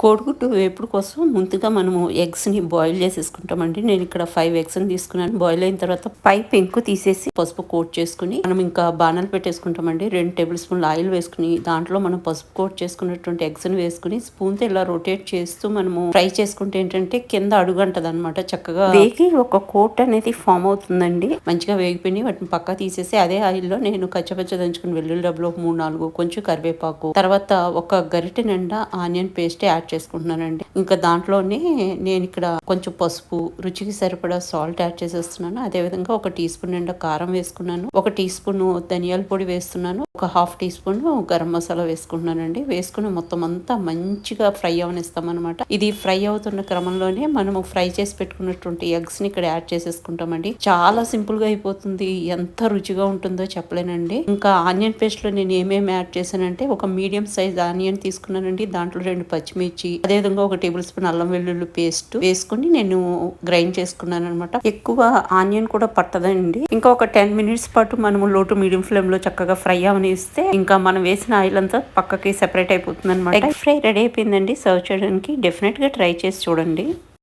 కోడిగుడ్డు వేపుడు కోసం ముందుగా మనము ఎగ్స్ని బాయిల్ చేసేసుకుంటామండి. నేను ఇక్కడ 5 ఎగ్స్ని తీసుకున్నాను. బాయిల్ అయిన తర్వాత పై పెంకు తీసేసి పసుపు కోట్ చేసుకుని మనం ఇంకా బాణాలు పెట్టేసుకుంటామండి. 2 టేబుల్ స్పూన్లు ఆయిల్ వేసుకుని దాంట్లో మనం పసుపు కోట్ చేసుకున్నటువంటి ఎగ్స్ని వేసుకుని స్పూన్తో ఇలా రొటేట్ చేస్తూ మనము ఫ్రై చేసుకుంటే ఏంటంటే కింద అడుగంటది అనమాట. చక్కగా వేగి ఒక కోట్ అనేది ఫామ్ అవుతుందండి. మంచిగా వేగిపోయి వాటిని పక్క తీసేసి అదే ఆయిల్లో నేను కచ్చపచ్చ దంచుకుని వెల్లుల్లి డబ్బులు 3-4 కొంచెం కరివేపాకు తర్వాత ఒక గరిటె నిండా ఆనియన్ పేస్ట్ యాడ్ చేసుకుంటున్నానండి. ఇంకా దాంట్లోనే నేను ఇక్కడ కొంచెం పసుపు, రుచికి సరిపడా సాల్ట్ యాడ్ చేసేస్తున్నాను. అదే విధంగా 1 టీ స్పూన్ నిండా కారం వేసుకున్నాను. 1 టీ స్పూన్ ధనియాల పొడి వేస్తున్నాను. ఒక 1/2 టీ స్పూన్ గరం మసాలా వేసుకుంటున్నానండి. వేసుకుని మొత్తం అంతా మంచిగా ఫ్రై అవనిస్తాం అనమాట. ఇది ఫ్రై అవుతున్న క్రమంలోనే మనము ఫ్రై చేసి పెట్టుకున్నటువంటి ఎగ్స్ ని ఇక్కడ యాడ్ చేసేసుకుంటామండి. చాలా సింపుల్ గా అయిపోతుంది. ఎంత రుచిగా ఉంటుందో చెప్పలేనండి. ఇంకా ఆనియన్ పేస్ట్ లో నేను ఏమేమి యాడ్ చేశానంటే ఒక మీడియం సైజ్ ఆనియన్ తీసుకున్నానండి. దాంట్లో 2 పచ్చిమిర్చి, అదేవిధంగా 1 టేబుల్ స్పూన్ అల్లం వెల్లుల్లి పేస్ట్ వేసుకుని నేను గ్రైండ్ చేసుకున్నాను అనమాట. ఎక్కువ ఆనియన్ కూడా పట్టదండి. ఇంకా ఒక 10 మినిట్స్ పాటు మనము లో టు మీడియం ఫ్లేమ్ లో చక్కగా ఫ్రై అవనిస్తే ఇంకా మనం వేసిన ఆయిల్ అంతా పక్కకి సెపరేట్ అయిపోతుంది అనమాట. ఎగ్ ఫ్రై రెడీ అయిపోయిందండి. సర్వ్ చేయడానికి డెఫినెట్ గా ట్రై చేసి చూడండి.